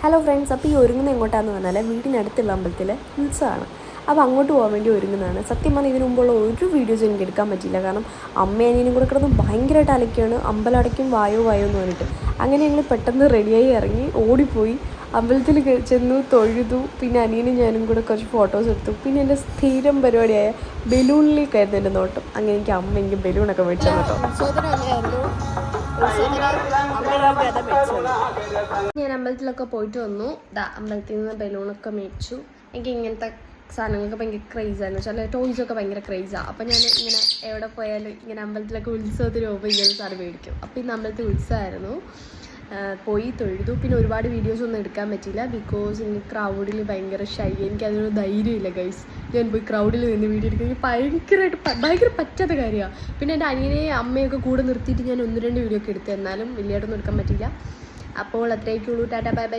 Hello friends, അപ്പോൾ ഈ ഒരുങ്ങുന്ന എങ്ങോട്ടാന്ന് പറഞ്ഞാൽ വീടിനടുത്തുള്ള അമ്പലത്തിൽ ഉത്സവമാണ്. അപ്പോൾ അങ്ങോട്ട് പോകാൻ വേണ്ടി ഒരുങ്ങുന്നതാണ്. സത്യം പറഞ്ഞാൽ ഇതിനു മുമ്പുള്ള ഒരു വീഡിയോസ് എനിക്ക് എടുക്കാൻ പറ്റിയില്ല. കാരണം അമ്മയും അനിയനും കൂടെ കിടന്ന് ഭയങ്കരമായിട്ട് അലക്കുകയാണ്, അമ്പലം അടയ്ക്കും വായോ എന്ന് പറഞ്ഞിട്ട്. അങ്ങനെ ഞങ്ങൾ പെട്ടെന്ന് റെഡിയായി ഇറങ്ങി ഓടിപ്പോയി അമ്പലത്തിൽ ചെന്നു തൊഴുതു. പിന്നെ അനിയനും ഞാനും കൂടെ കുറച്ച് ഫോട്ടോസ് എടുത്തു. പിന്നെ എൻ്റെ സ്ഥിരം പരിപാടിയായ ബലൂണിലേക്കായിരുന്നു എൻ്റെ നോട്ടം. അങ്ങനെ എനിക്ക് ബലൂണൊക്കെ മേടിച്ചു കേട്ടോ. ഞാൻ അമ്പലത്തിലൊക്കെ പോയിട്ട് വന്നു. അമ്പലത്തിൽ നിന്ന് ബലൂണൊക്കെ മേടിച്ചു. എനിക്ക് ഇങ്ങനത്തെ സാധനങ്ങൾക്ക് ഭയങ്കര ക്രേസായിരുന്നു. ചില ടോയ്സൊക്കെ ഭയങ്കര ക്രേസാണ്. അപ്പം ഞാൻ ഇങ്ങനെ എവിടെ പോയാലും ഇങ്ങനെ അമ്പലത്തിലൊക്കെ ഉത്സവത്തിന് പോകുമ്പോൾ ഇങ്ങനെ സാധനം മേടിക്കും. അപ്പോൾ ഇന്ന് അമ്പലത്തിൽ ഉത്സവമായിരുന്നു. പോയി തൊഴുതു. പിന്നെ ഒരുപാട് വീഡിയോസൊന്നും എടുക്കാൻ പറ്റിയില്ല, ബിക്കോസ് എനിക്ക് ക്രൗഡിൽ ഭയങ്കര ഷൈ. എനിക്കതിനൊരു ധൈര്യമില്ല ഗൈസ്. ഞാൻ പോയി ക്രൗഡിൽ നിന്ന് വീഡിയോ എടുക്കുക എനിക്ക് ഭയങ്കര പറ്റാത്ത കാര്യമാണ്. പിന്നെ എൻ്റെ അനിയനെയും അമ്മയൊക്കെ കൂടെ നിർത്തിയിട്ട് ഞാൻ 1-2 വീഡിയോ ഒക്കെ എടുത്തു. എന്നാലും വലിയതായിട്ടൊന്നും എടുക്കാൻ പറ്റില്ല. അപ്പോൾ അത്രയൊക്കെ ഉള്ളൂ. Tata bye bye.